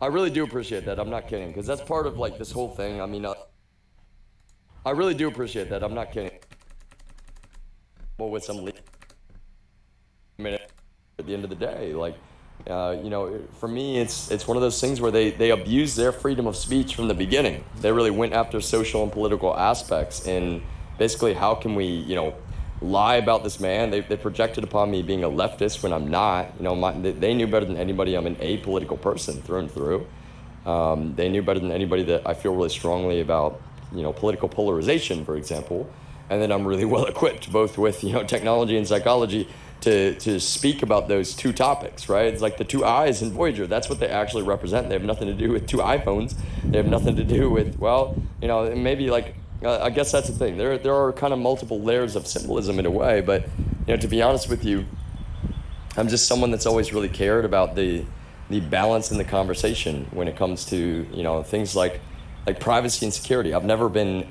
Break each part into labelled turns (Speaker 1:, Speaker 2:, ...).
Speaker 1: I really do appreciate that. I'm not kidding, because that's part of like this whole thing. I mean, I really do appreciate that. I'm not kidding. Well, with some minute at the end of the day, like, for me, it's one of those things where they abuse their freedom of speech from the beginning. They really went after social and political aspects, and basically, how can we, lie about this man? They projected upon me being a leftist when I'm not. They knew better than anybody I'm an apolitical person through and through. They knew better than anybody that I feel really strongly about, political polarization, for example, and then I'm really well equipped both with, technology and psychology to speak about those two topics, right? It's like the two eyes in Voyager. That's what they actually represent. They have nothing to do with two iPhones. They have nothing to do with, well, maybe like, I guess that's the thing. There are kind of multiple layers of symbolism in a way, but, to be honest with you, I'm just someone that's always really cared about the balance in the conversation when it comes to, things like privacy and security. I've never been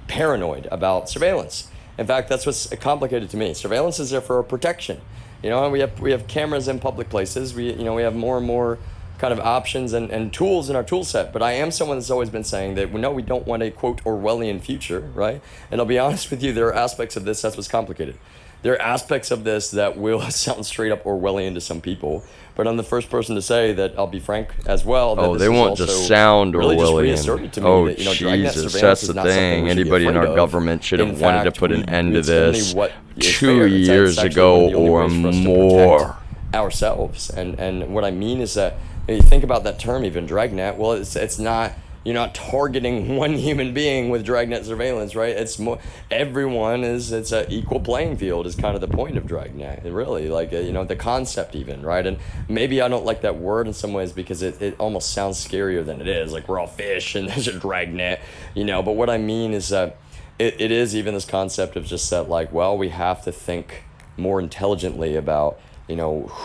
Speaker 1: paranoid about surveillance. In fact, that's what's complicated to me. Surveillance is there for protection. And we have cameras in public places. We have more and more kind of options and tools in our tool set. But I am someone that's always been saying that, no, we don't want a, quote, Orwellian future, right? And I'll be honest with you, there are aspects of this, that's what's complicated. There are aspects of this that will sound straight up Orwellian to some people, but I'm the first person to say that, I'll be frank as well, that this
Speaker 2: they won't just sound
Speaker 1: really
Speaker 2: Orwellian.
Speaker 1: Just reasserted to me that,
Speaker 2: Jesus, that's the thing. Anybody in our government should have wanted to put an end to this 2 years ago or more.
Speaker 1: Ourselves, and what I mean is that, you think about that term even, dragnet. Well, it's not, you're not targeting one human being with dragnet surveillance, right? It's more, everyone is, it's an equal playing field is kind of the point of dragnet, really, like, the concept even, right? And maybe I don't like that word in some ways because it almost sounds scarier than it is, like we're all fish and there's a dragnet, but what I mean is that it is even this concept of just that, like, well, we have to think more intelligently about,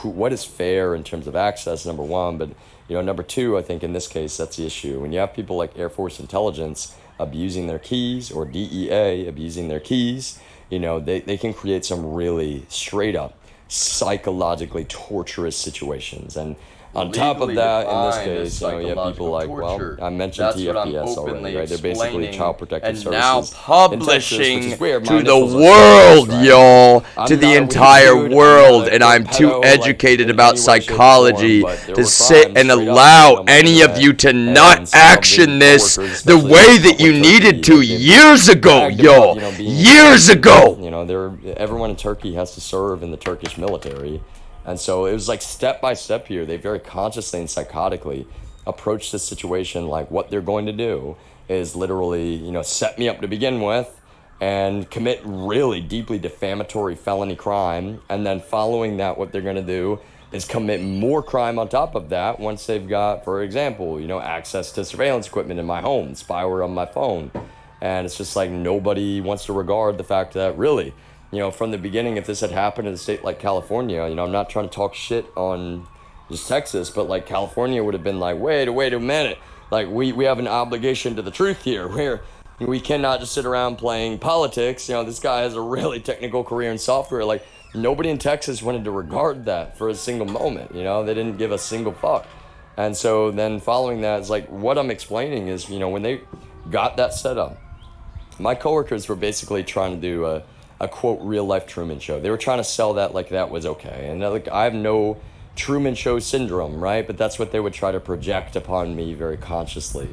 Speaker 1: what is fair in terms of access, number one, but, number two, I think in this case, that's the issue. When you have people like Air Force Intelligence abusing their keys or DEA abusing their keys, they can create some really straight up psychologically torturous situations. And on top of that, in this case, you have people like, well, I mentioned TFPS already, right? They're basically child protective services.
Speaker 2: And now publishing
Speaker 1: Texas, weird.
Speaker 2: to
Speaker 1: My
Speaker 2: the
Speaker 1: initials are
Speaker 2: world,
Speaker 1: right?
Speaker 2: y'all,
Speaker 1: I'm
Speaker 2: to
Speaker 1: not
Speaker 2: the
Speaker 1: a weird
Speaker 2: entire
Speaker 1: dude,
Speaker 2: world,
Speaker 1: I'm
Speaker 2: and
Speaker 1: not a
Speaker 2: I'm too
Speaker 1: pedo,
Speaker 2: educated
Speaker 1: like,
Speaker 2: about
Speaker 1: in any way, shape, or
Speaker 2: psychology
Speaker 1: form, but there
Speaker 2: to
Speaker 1: were
Speaker 2: sit
Speaker 1: crimes
Speaker 2: and
Speaker 1: straight up,
Speaker 2: allow
Speaker 1: on the
Speaker 2: any of
Speaker 1: internet,
Speaker 2: you to
Speaker 1: and
Speaker 2: not
Speaker 1: some
Speaker 2: action
Speaker 1: big
Speaker 2: this
Speaker 1: coworkers,
Speaker 2: the
Speaker 1: especially
Speaker 2: way
Speaker 1: in
Speaker 2: that you
Speaker 1: Turkey,
Speaker 2: needed to
Speaker 1: they've
Speaker 2: years ago,
Speaker 1: bragged
Speaker 2: y'all.
Speaker 1: about, being
Speaker 2: Years ago.
Speaker 1: everyone in Turkey has to serve in the Turkish military. And so it was like step by step here. They very consciously and psychotically approach this situation like what they're going to do is literally, set me up to begin with and commit really deeply defamatory felony crime. And then following that, what they're going to do is commit more crime on top of that once they've got, for example, access to surveillance equipment in my home, spyware on my phone. And it's just like nobody wants to regard the fact that really, from the beginning, if this had happened in a state like California, I'm not trying to talk shit on just Texas, but like California would have been like, wait a minute. Like we have an obligation to the truth here where we cannot just sit around playing politics. This guy has a really technical career in software. Like nobody in Texas wanted to regard that for a single moment. They didn't give a single fuck. And so then following that, it's like what I'm explaining is, when they got that set up, my coworkers were basically trying to do a quote real life Truman Show. They were trying to sell that like that was okay. And like I have no Truman Show syndrome, right? But that's what they would try to project upon me very consciously.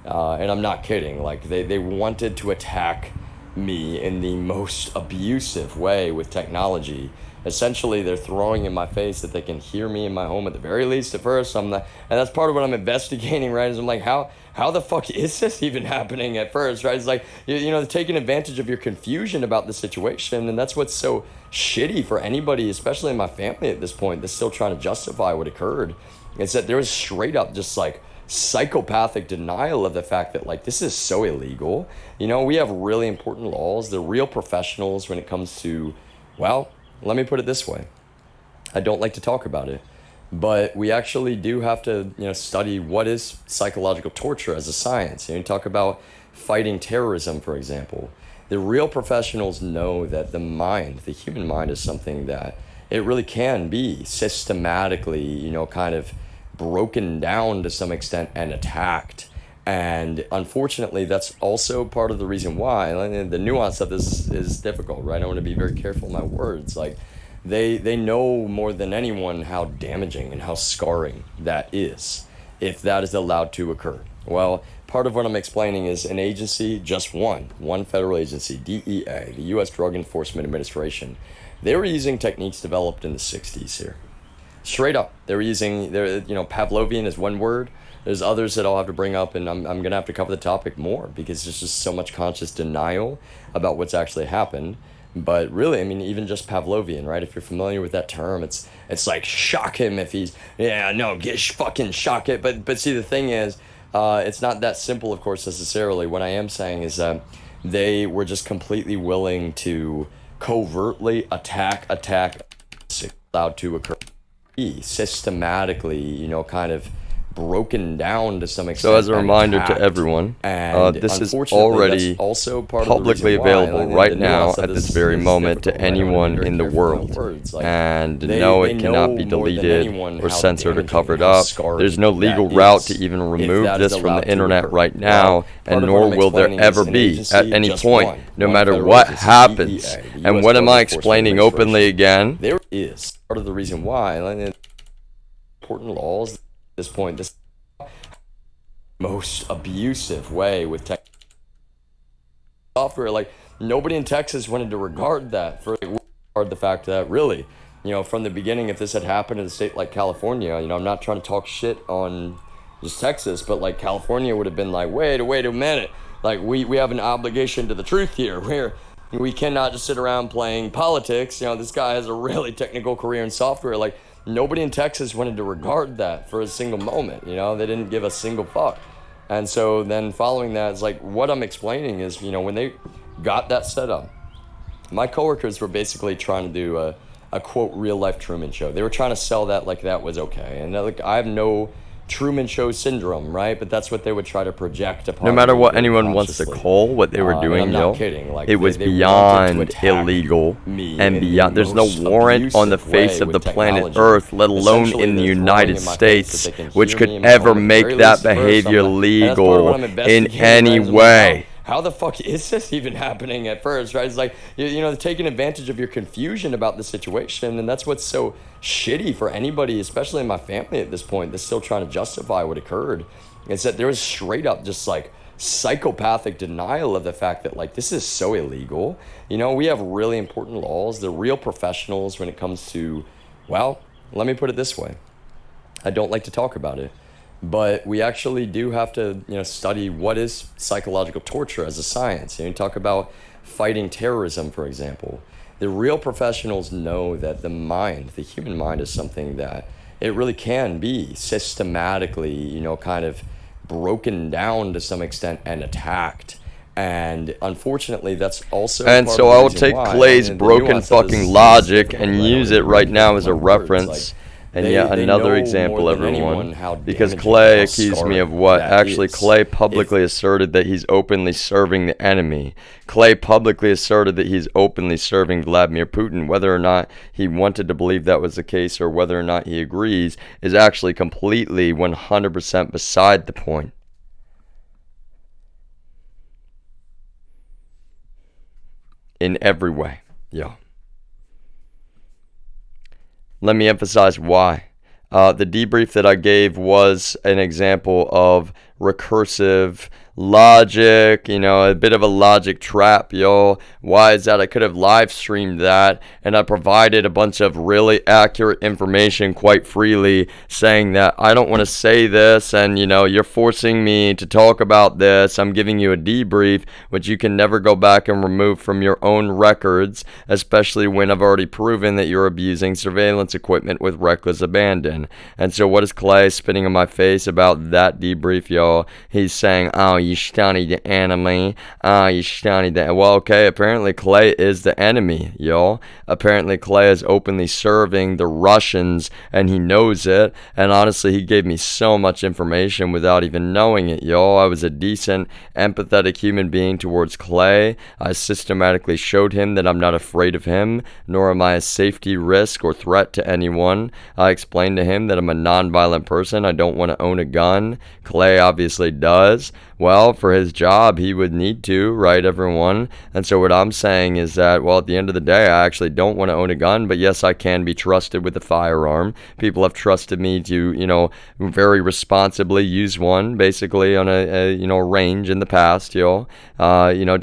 Speaker 1: And I'm not kidding. Like they wanted to attack me in the most abusive way with technology. Essentially, they're throwing in my face that they can hear me in my home at the very least at first. And that's part of what I'm investigating, right? Is I'm like, how the fuck is this even happening at first, right? It's like, they're taking advantage of your confusion about the situation. And that's what's so shitty for anybody, especially in my family at this point, that's still trying to justify what occurred. It's that there was straight up just like psychopathic denial of the fact that like this is so illegal. We have really important laws. They're real professionals when it comes to, well, let me put it this way. I don't like to talk about it, but we actually do have to, study what is psychological torture as a science. You talk about fighting terrorism, for example. The real professionals know that the mind, the human mind, is something that it really can be systematically, kind of broken down to some extent and attacked. And unfortunately, that's also part of the reason why. And the nuance of this is difficult, right? I want to be very careful in my words. Like, they know more than anyone how damaging and how scarring that is if that is allowed to occur. Well, part of what I'm explaining is an agency, just one federal agency, DEA, the U.S. Drug Enforcement Administration. They were using techniques developed in the 60s here. Straight up, they were using, Pavlovian is one word. There's others that I'll have to bring up, and I'm going to have to cover the topic more because there's just so much conscious denial about what's actually happened. But really, I mean, even just Pavlovian, right? If you're familiar with that term, it's like shock him if he's, fucking shock it. But see, the thing is, it's not that simple, of course, necessarily. What I am saying is that they were just completely willing to covertly attack, allowed to occur, systematically, kind of broken down to some extent.
Speaker 2: So as a reminder to everyone, this is already also publicly available right now at this very moment to anyone in the world. And no, it cannot be deleted or censored or covered up. There's no legal route to even remove this from the internet right now, and nor will there ever be at any point, no matter what happens. And what am I explaining openly again?
Speaker 1: There is part of the reason why important laws. This point, this most abusive way with tech software, like nobody in Texas wanted to regard that for the fact that really, from the beginning, if this had happened in a state like California, I'm not trying to talk shit on just Texas, but like California would have been like, wait a minute, like we have an obligation to the truth here, where we cannot just sit around playing politics. This guy has a really technical career in software, like. Nobody in Texas wanted to regard that for a single moment. They didn't give a single fuck. And so then following that, it's like what I'm explaining is, when they got that set up, my coworkers were basically trying to do a quote real life Truman Show. They were trying to sell that like that was okay. And like I have no Truman Show syndrome, right? But that's what they would try to project upon.
Speaker 2: No matter what anyone wants to call what they were doing,
Speaker 1: like,
Speaker 2: it was beyond illegal and beyond. There's no warrant on the face of the planet Earth, let alone in the United States, which could ever make that behavior legal in any way.
Speaker 1: How the fuck is this even happening at first, right? It's like, they're taking advantage of your confusion about the situation, and that's what's so shitty for anybody, especially in my family at this point, that's still trying to justify what occurred. It's that there was straight up just like psychopathic denial of the fact that like this is so illegal. We have really important laws. They're real professionals when it comes to, well, let me put it this way. I don't like to talk about it. But we actually do have to, study what is psychological torture as a science. You talk about fighting terrorism, for example. The real professionals know that the human mind is something that it really can be systematically, kind of broken down to some extent and attacked. And unfortunately, that's also
Speaker 2: and so I will take Clay's broken fucking logic and use it right now as a reference. And yet another example, everyone, because Clay accused me of what? Actually, Clay publicly asserted that he's openly serving the enemy. Clay publicly asserted that he's openly serving Vladimir Putin. Whether or not he wanted to believe that was the case or whether or not he agrees is actually completely 100% beside the point. In every way. Yeah. Let me emphasize why. The debrief that I gave was an example of recursive logic, a bit of a logic trap, yo. Why is that? I could have live streamed that, and I provided a bunch of really accurate information quite freely, saying that I don't want to say this, and you're forcing me to talk about this. I'm giving you a debrief, which you can never go back and remove from your own records, especially when I've already proven that you're abusing surveillance equipment with reckless abandon. And so what is Clay spitting in my face about that debrief, yo? yo. He's saying, oh, you study the enemy. Oh, you study the... Well, okay, apparently Clay is the enemy, yo. Apparently Clay is openly serving the Russians, and he knows it. And honestly, he gave me so much information without even knowing it, yo. I was a decent, empathetic human being towards Clay. I systematically showed him that I'm not afraid of him, nor am I a safety risk or threat to anyone. I explained to him that I'm a non-violent person. I don't want to own a gun. Clay obviously does. Well, for his job, he would need to, right, everyone? And so what I'm saying is that, well, at the end of the day, I actually don't want to own a gun, but yes, I can be trusted with a firearm. People have trusted me to, very responsibly use one, basically, on a range in the past, to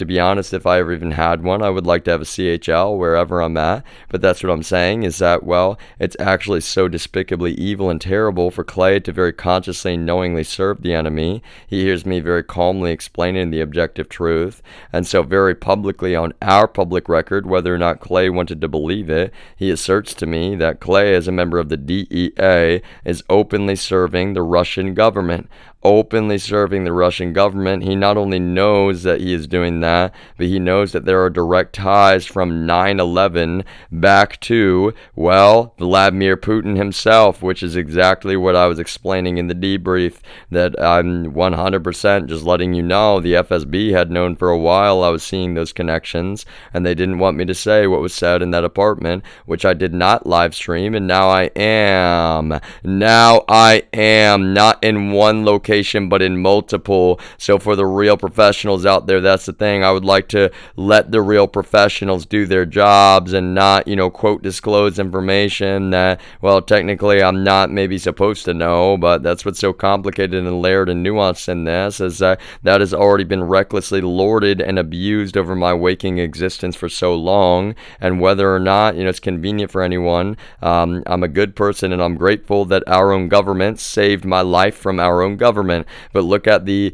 Speaker 2: be honest, if I ever even had one, I would like to have a CHL wherever I'm at. But that's what I'm saying is that, well, it's actually so despicably evil and terrible for Clay to very consciously and knowingly serve the enemy. He hears me very calmly explaining the objective truth, and so very publicly on our public record, whether or not Clay wanted to believe it, he asserts to me that Clay, as a member of the DEA, is openly serving the Russian government. Openly serving the Russian government. He not only knows that he is doing that, but he knows that there are direct ties from 9/11 back to, well, Vladimir Putin himself, which is exactly what I was explaining in the debrief, that I'm 100% just letting you know the FSB had known for a while I was seeing those connections, and they didn't want me to say what was said in that apartment, which I did not live stream, and now I am. Now I am, not in one location, but in multiple. So for the real professionals out there, that's the thing. I would like to let the real professionals do their jobs and not, quote, disclose information that, well, technically I'm not maybe supposed to know, but that's what's so complicated and layered and nuanced in this, is that has already been recklessly lorded and abused over my waking existence for so long. And whether or not, it's convenient for anyone, I'm a good person, and I'm grateful that our own government saved my life from our own government. But look at the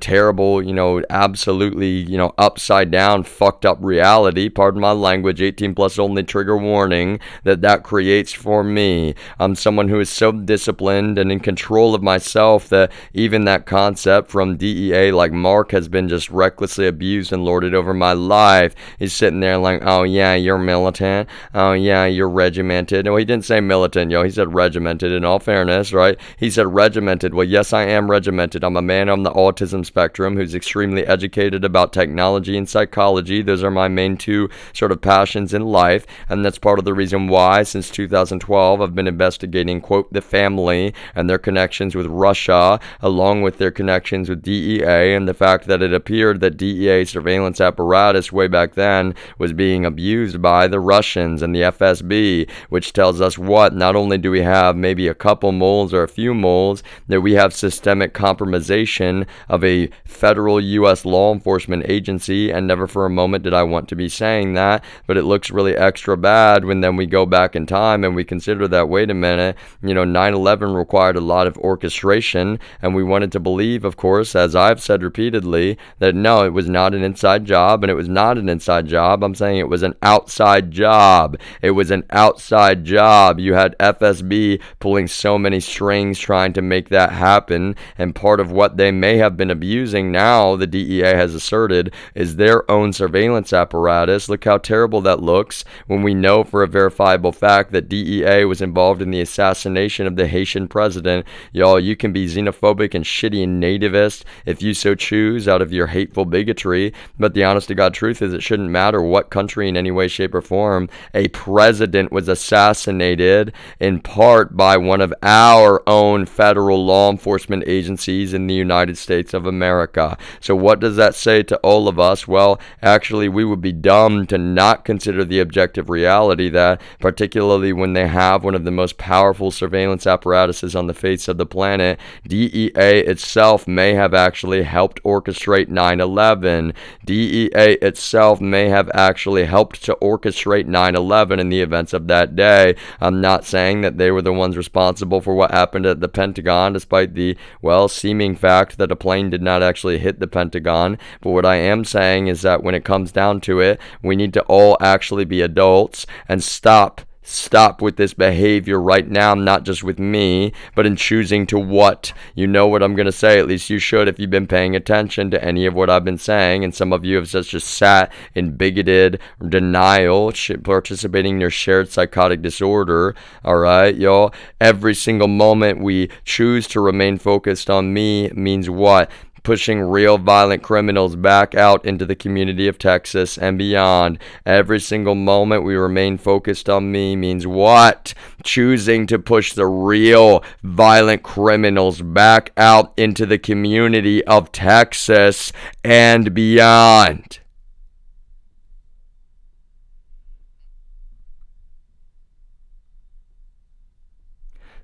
Speaker 2: terrible, absolutely, upside down, fucked up reality, pardon my language, 18 plus only trigger warning, that creates for me. I'm someone who is so disciplined and in control of myself that even that concept from DEA like Mark has been just recklessly abused and lorded over my life. He's sitting there like, oh yeah, you're militant. Oh yeah, you're regimented. No, he didn't say militant, he said regimented, in all fairness, right? He said regimented. Well, yes, I am regimented. I'm a man on the autism spectrum who's extremely educated about technology and psychology. Those are my main two sort of passions in life, and that's part of the reason why since 2012 I've been investigating, quote, the family and their connections with Russia, along with their connections with DEA, and the fact that it appeared that DEA surveillance apparatus way back then was being abused by the Russians and the FSB, which tells us what? Not only do we have maybe a couple moles or a few moles, that we have systemic compromisation of a federal U.S. law enforcement agency, and never for a moment did I want to be saying that, but it looks really extra bad when then we go back in time and we consider that, wait a minute, 9/11 required a lot of orchestration, and we wanted to believe, of course, as I've said repeatedly, that no, it was not an inside job, and it was not an inside job. I'm saying it was an outside job. It was an outside job. You had FSB pulling so many strings trying to make that happen, and part of what they may have been abusing now, the DEA has asserted, is their own surveillance apparatus. Look how terrible that looks when we know for a verifiable fact that DEA was involved in the assassination of the Haitian president. Y'all, you can be xenophobic and shitty and nativist if you so choose out of your hateful bigotry, but the honest to God truth is it shouldn't matter what country in any way, shape, or form a president was assassinated in part by one of our own federal law enforcement agencies in the United States of America. So what does that say to all of us? Well, actually, we would be dumb to not consider the objective reality that, particularly when they have one of the most powerful surveillance apparatuses on the face of the planet, DEA itself may have actually helped orchestrate 9/11. DEA itself may have actually helped to orchestrate 9/11 and the events of that day. I'm not saying that they were the ones responsible for what happened at the Pentagon, despite the, well, seeming fact that a plane did not actually hit the Pentagon. But what I am saying is that when it comes down to it, we need to all actually be adults and stop Stop with this behavior right now, not just with me, but in choosing to what? You know what I'm going to say, at least you should if you've been paying attention to any of what I've been saying, and some of you have just sat in bigoted denial, participating in your shared psychotic disorder, all right, y'all? Every single moment we choose to remain focused on me means what? Pushing real violent criminals back out into the community of Texas and beyond. Every single moment we remain focused on me means what? Choosing to push the real violent criminals back out into the community of Texas and beyond.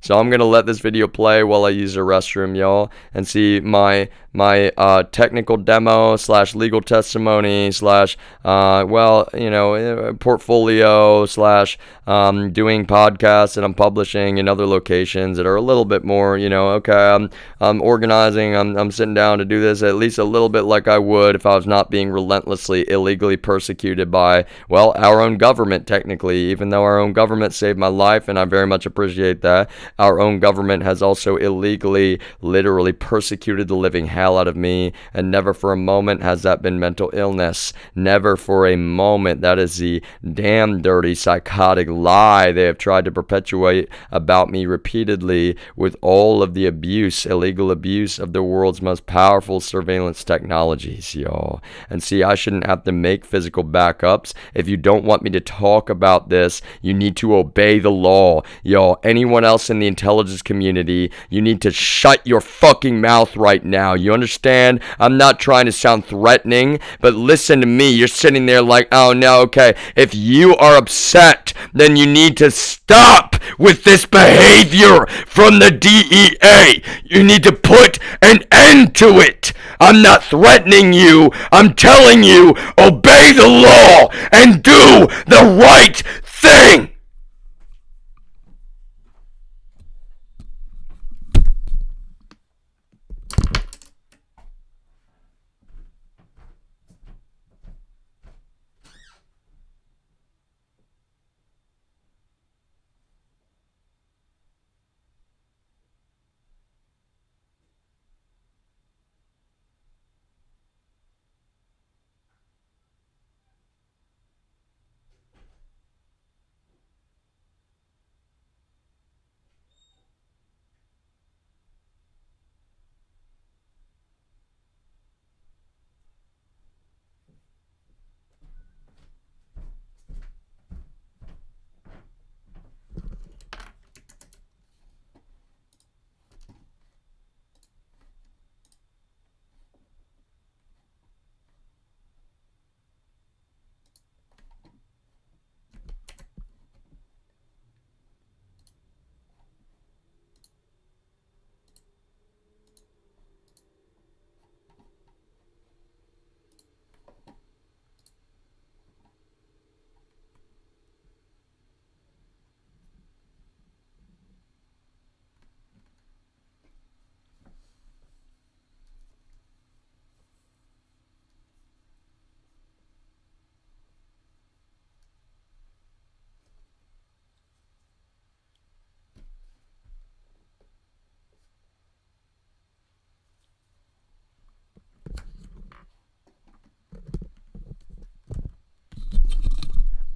Speaker 2: So I'm gonna let this video play while I use the restroom, y'all, and see my technical demo slash legal testimony slash portfolio slash doing podcasts that I'm publishing in other locations that are a little bit more, okay, I'm organizing, I'm sitting down to do this at least a little bit like I would if I was not being relentlessly illegally persecuted by, well, our own government technically, even though our own government saved my life, and I very much appreciate that. Our own government has also illegally, literally persecuted the living hell out of me, and never for a moment has that been mental illness. Never for a moment. That is the damn dirty, psychotic lie they have tried to perpetuate about me repeatedly with all of the abuse, illegal abuse of the world's most powerful surveillance technologies, y'all. And see, I shouldn't have to make physical backups. If you don't want me to talk about this, you need to obey the law, y'all. Anyone else in the intelligence community, you need to shut your fucking mouth right now. You understand? I'm not trying to sound threatening, but listen to me. You're sitting there like, oh no, okay. If you are upset, then you need to stop with this behavior from the DEA. You need to put an end to it. I'm not threatening you. I'm telling you, obey the law and do the right thing.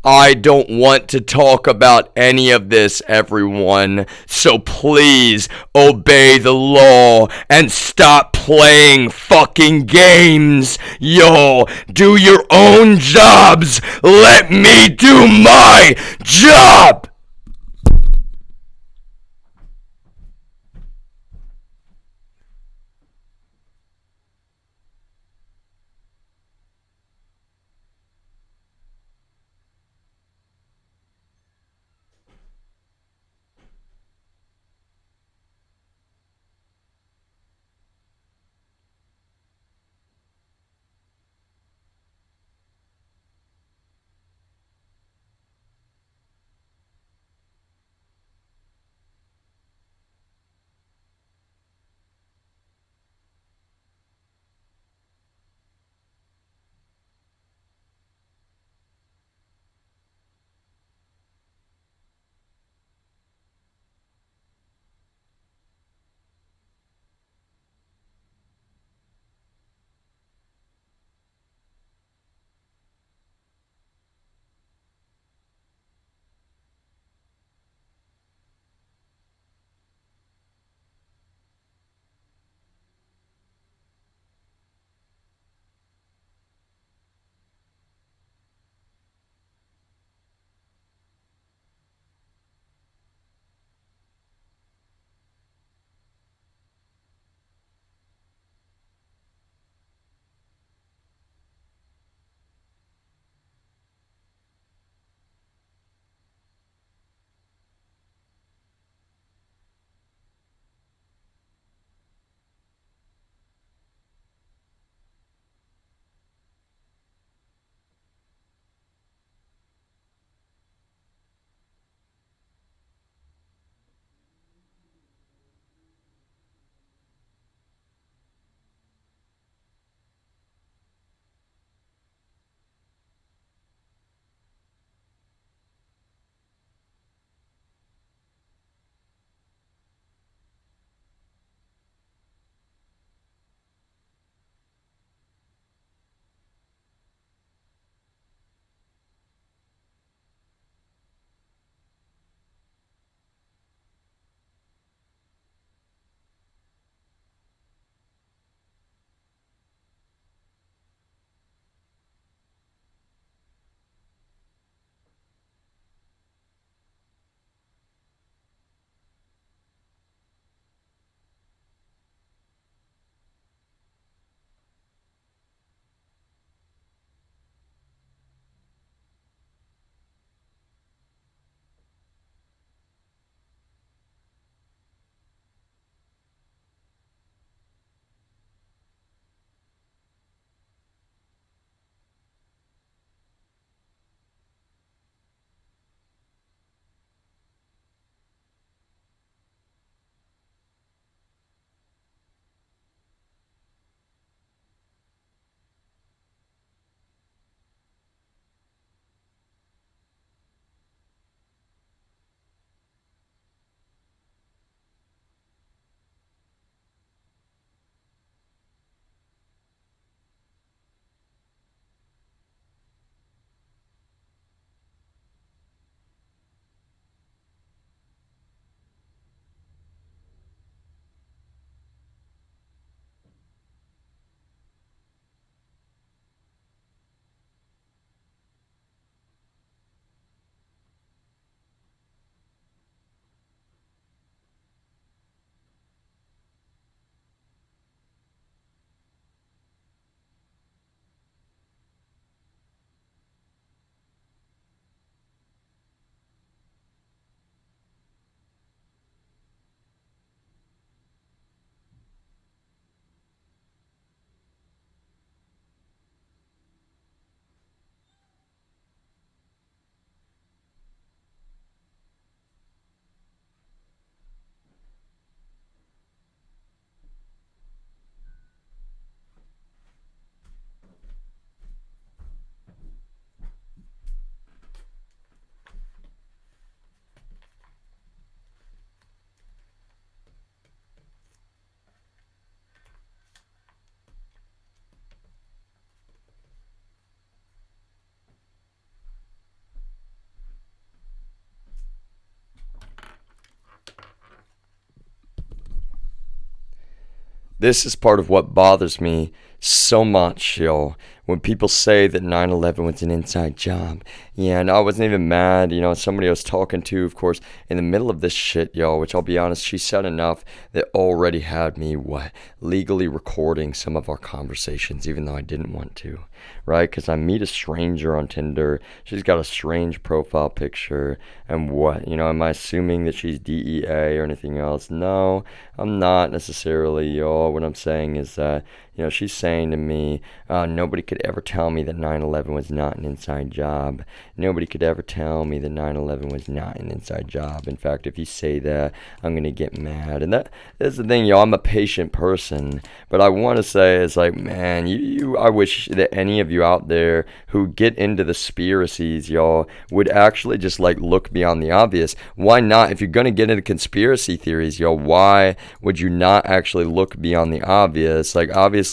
Speaker 2: I don't want to talk about any of this, everyone. So please obey the law and stop playing fucking games. Yo, do your own jobs. Let me do my job. This is part of what bothers me so much, yo. When people say that 9/11 was an inside job. Yeah, and I wasn't even mad. Somebody I was talking to, of course, in the middle of this shit, yo, which I'll be honest, she said enough that already had me, legally recording some of our conversations, even though I didn't want to, right? Because I meet a stranger on Tinder. She's got a strange profile picture. And am I assuming that she's DEA or anything else? No, I'm not necessarily, yo. What I'm saying is that, she's saying to me, nobody could ever tell me that 9/11 was not an inside job. Nobody could ever tell me that 9/11 was not an inside job. In fact, if you say that, I'm going to get mad. And that's the thing, yo. I'm a patient person. But I want to say is like, man, I wish that any of you out there who get into the conspiracies, y'all, would actually just look beyond the obvious. Why not? If you're going to get into conspiracy theories, yo, why would you not actually look beyond the obvious? Obviously,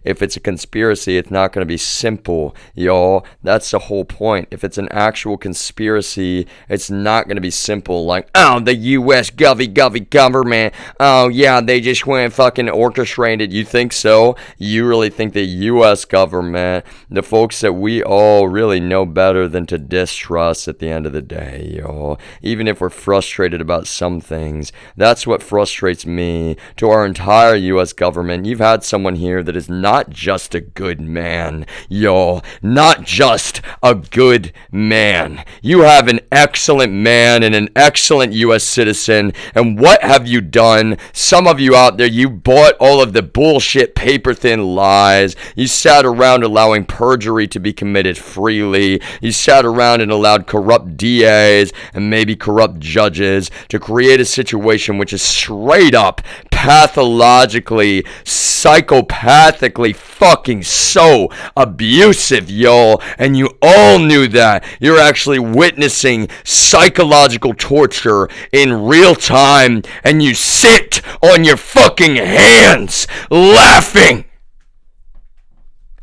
Speaker 2: if it's a conspiracy, it's not going to be simple, y'all. That's the whole point. If it's an actual conspiracy, it's not going to be simple. The U.S. government, oh yeah, they just went and fucking orchestrated. You think so? You really think the U.S. government, the folks that we all really know better than to distrust at the end of the day, yo. Even if we're frustrated about some things, that's what frustrates me to our entire U.S. government. You've had someone here that is not just a good man, yo. Not just a good man. You have an excellent man and an excellent U.S. citizen. And what have you done? Some of you out there, you bought all of the bullshit paper-thin lies. You sat around allowing perjury to be committed freely. You sat around and allowed corrupt DAs and maybe corrupt judges to create a situation which is straight up pathologically, psychopathically fucking so abusive, yo. And you all knew that. You're actually witnessing psychological torture in real time, and you sit on your fucking hands laughing.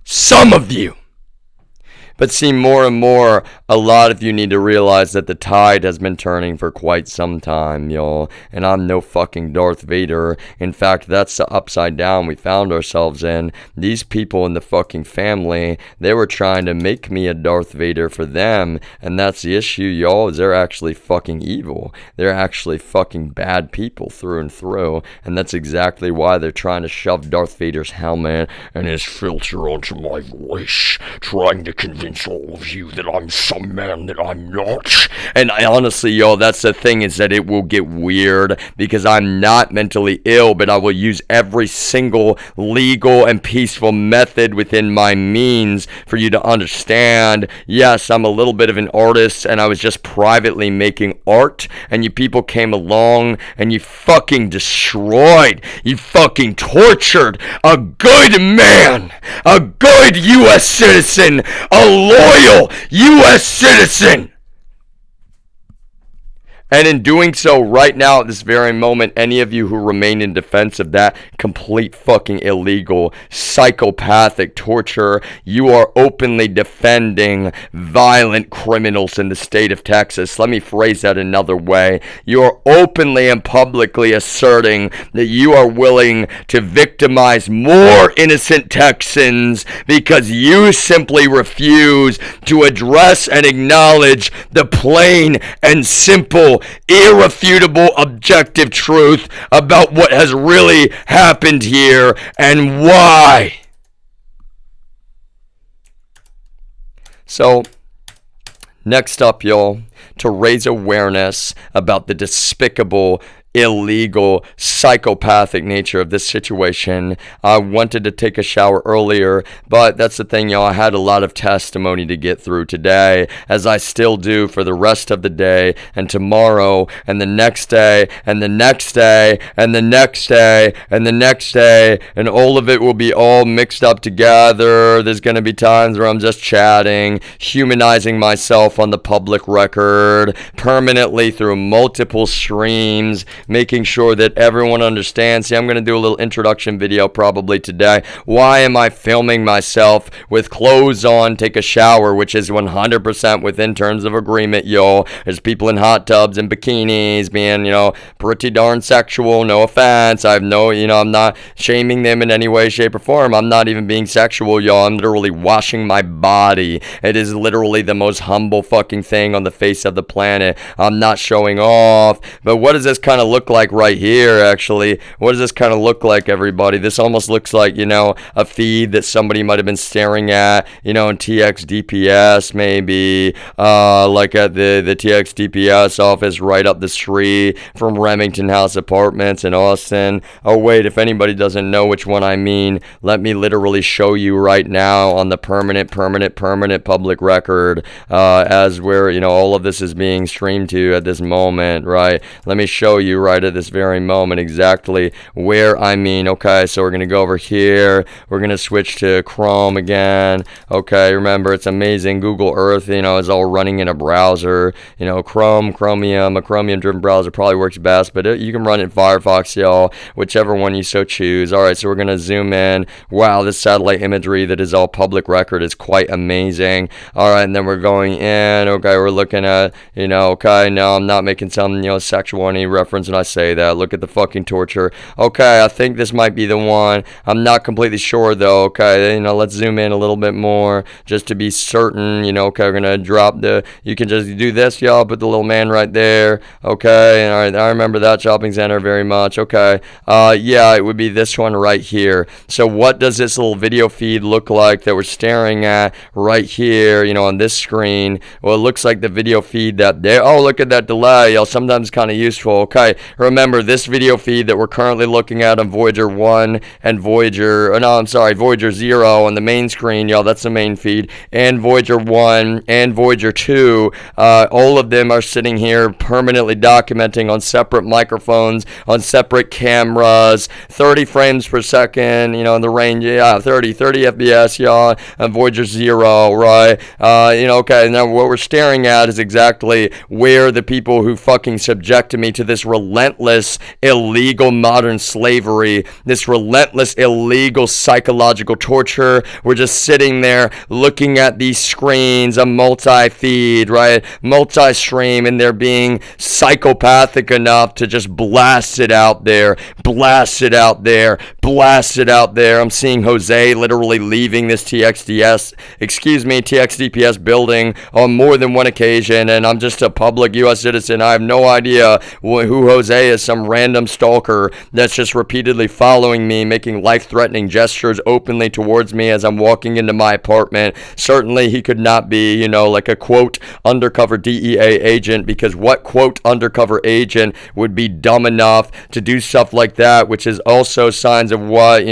Speaker 2: Some of you. But see, more and more, a lot of you need to realize that the tide has been turning for quite some time, y'all. And I'm no fucking Darth Vader. In fact, that's the upside down we found ourselves in. These people in the fucking family, they were trying to make me a Darth Vader for them. And that's the issue, y'all, is they're actually fucking evil. They're actually fucking bad people through and through. And that's exactly why they're trying to shove Darth Vader's helmet and his filter onto my voice, trying to convince all of you that I'm some man that I'm not. And honestly, yo, that's the thing, is that it will get weird because I'm not mentally ill, but I will use every single legal and peaceful method within my means for you to understand. Yes, I'm a little bit of an artist, and I was just privately making art, and you people came along and you fucking destroyed, you fucking tortured a good man, a good U.S. citizen, a loyal U.S. citizen. And in doing so right now at this very moment, any of you who remain in defense of that complete fucking illegal psychopathic torture, you are openly defending violent criminals in the state of Texas. Let me phrase that another way. You are openly and publicly asserting that you are willing to victimize more innocent Texans because you simply refuse to address and acknowledge the plain and simple, irrefutable, objective truth about what has really happened here and why. So, next up, y'all, to raise awareness about the despicable, illegal, psychopathic nature of this situation, I wanted to take a shower earlier, but that's the thing, y'all. I had a lot of testimony to get through today, as I still do for the rest of the day, and tomorrow, and the next day, and the next day, and the next day, and the next day, and all of it will be all mixed up together. There's going to be times where I'm just chatting, humanizing myself on the public record, permanently through multiple streams, making sure that everyone understands. See, I'm going to do a little introduction video probably today. Why am I filming myself with clothes on, take a shower, which is 100% within terms of agreement, yo. There's people in hot tubs and bikinis being, pretty darn sexual. No offense. I have no, I'm not shaming them in any way, shape, or form. I'm not even being sexual, y'all. I'm literally washing my body. It is literally the most humble fucking thing on the face of the planet. I'm not showing off. But what does this kind of look like right here, actually? What does this kind of look like, everybody? This almost looks like, a feed that somebody might have been staring at, in TXDPS, maybe, like at the TXDPS office right up the street from Remington House Apartments in Austin. Oh, wait, if anybody doesn't know which one I mean, let me literally show you right now on the permanent public record, as where, all of this is being streamed to at this moment, right? Let me show you right at this very moment exactly where I mean. Okay, so we're going to go over here. We're going to switch to Chrome again. Okay, remember, it's amazing. Google Earth, is all running in a browser. Chromium, a Chromium-driven browser probably works best, but you can run it in Firefox, y'all, whichever one you so choose. All right, so we're going to zoom in. Wow, this satellite imagery that is all public record is quite amazing. All right, and then we're going in. Okay, we're looking at, okay, no, I'm not making some, sexual any reference when I say that. Look at the fucking torture. Okay, I think this might be the one. I'm not completely sure, though. Okay, let's zoom in a little bit more just to be certain. Okay, we're going to drop you can just do this, y'all, put the little man right there. Okay, all right, I remember that shopping center very much. Okay, yeah, it would be this one right here. So what does this little video feed look like that we're staring at right here, on this screen? Well, it looks like the video feed that there. Oh, look at that delay, y'all. Sometimes kind of useful. Okay, remember this video feed that we're currently looking at on Voyager 1 and Voyager 0 on the main screen, y'all. That's the main feed. And Voyager 1 and Voyager 2, all of them are sitting here permanently documenting on separate microphones, on separate cameras, 30 frames per second, in the range, 30 FPS, y'all, and Voyager 0, right? Okay, now what we're staring at is exactly where the people who fucking subjected me to this relentless, illegal modern slavery, this relentless, illegal psychological torture, we're just sitting there looking at these screens, a multi-feed, right? Multi-stream, and they're being psychopathic enough to just blast it out there. I'm seeing Jose literally leaving this TXDPS building on more than one occasion, and I'm just a public U.S. citizen. I have no idea who Jose is, some random stalker that's just repeatedly following me, making life-threatening gestures openly towards me as I'm walking into my apartment. Certainly he could not be, like a quote undercover DEA agent, because what quote undercover agent would be dumb enough to do stuff like that, which is also signs of what,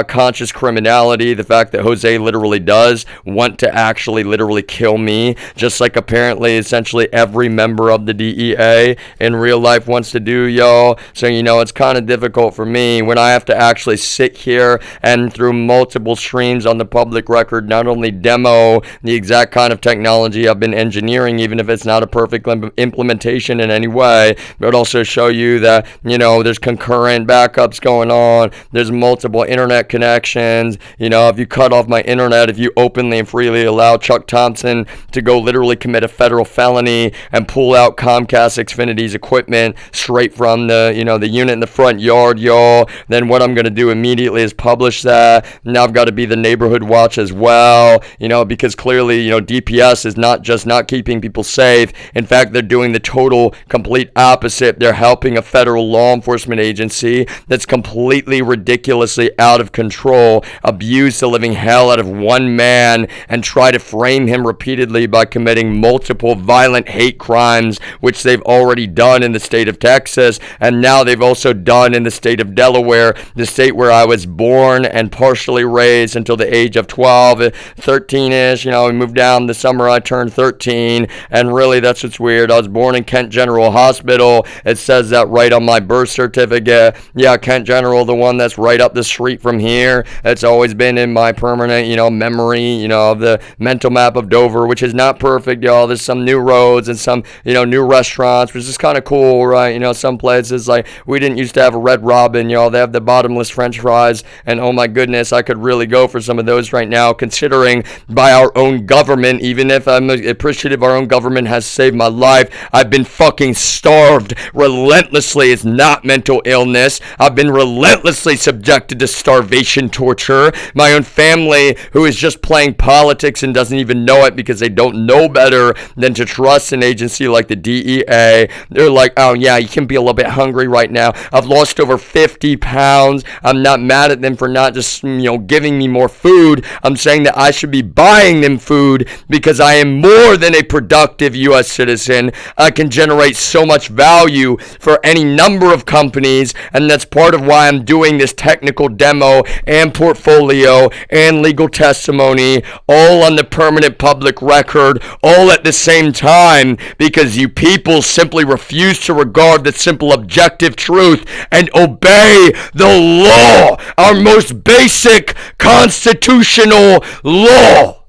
Speaker 2: conscious criminality, the fact that Jose literally does want to actually literally kill me, just like apparently essentially every member of the DEA in real life wants to do, y'all. So, it's kind of difficult for me when I have to actually sit here and through multiple streams on the public record, not only demo the exact kind of technology I've been engineering, even if it's not a perfect implementation in any way, but also show you that, there's concurrent backups going on, there's multiple internet connections. If you cut off my internet, if you openly and freely allow Chuck Thompson to go literally commit a federal felony and pull out Comcast Xfinity's equipment straight from the unit in the front yard, y'all, then what I'm going to do immediately is publish that. Now I've got to be the neighborhood watch as well, because clearly, DPS is not just not keeping people safe. In fact, they're doing the total, complete opposite. They're helping a federal law enforcement agency that's completely ridiculously out of control abuse the living hell out of one man and try to frame him repeatedly by committing multiple violent hate crimes, which they've already done in the state of Texas, and now they've also done in the state of Delaware, the state where I was born and partially raised until the age of 12, 13-ish. We moved down the summer I turned 13, and really that's what's weird. I was born in Kent General Hospital. It says that right on my birth certificate. Yeah, Kent General, the one that's right up the street from here. It's always been in my permanent, memory, of the mental map of Dover, which is not perfect, y'all. There's some new roads and some, new restaurants, which is kind of cool, right? You know, some places, like, we didn't used to have a Red Robin, you know, they have the bottomless French fries, and oh my goodness, I could really go for some of those right now, considering by our own government, even if I'm appreciative our own government has saved my life, I've been fucking starved relentlessly. It's not mental illness. I've been relentlessly subjected to starvation torture. My own family, who is just playing politics and doesn't even know it because they don't know better than to trust an agency like the DEA. They're like, oh yeah, you can be a little bit hungry right now. I've lost over 50 pounds. I'm not mad at them for not just, giving me more food. I'm saying that I should be buying them food because I am more than a productive U.S. citizen. I can generate so much value for any number of companies, and that's part of why I'm doing this technical demo and portfolio and legal testimony all on the permanent public record, all at the same time, because you people simply refuse to regard the simple objective truth and obey the law, our most basic constitutional law.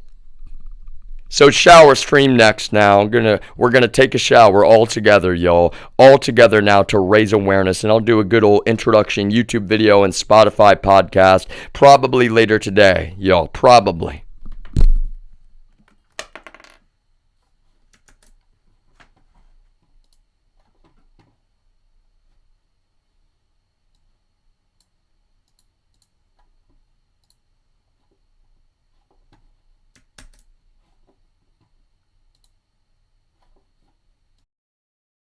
Speaker 2: So shower stream next now. We're gonna take a shower all together, y'all. All together now to raise awareness. And I'll do a good old introduction YouTube video and Spotify podcast probably later today, y'all. Probably.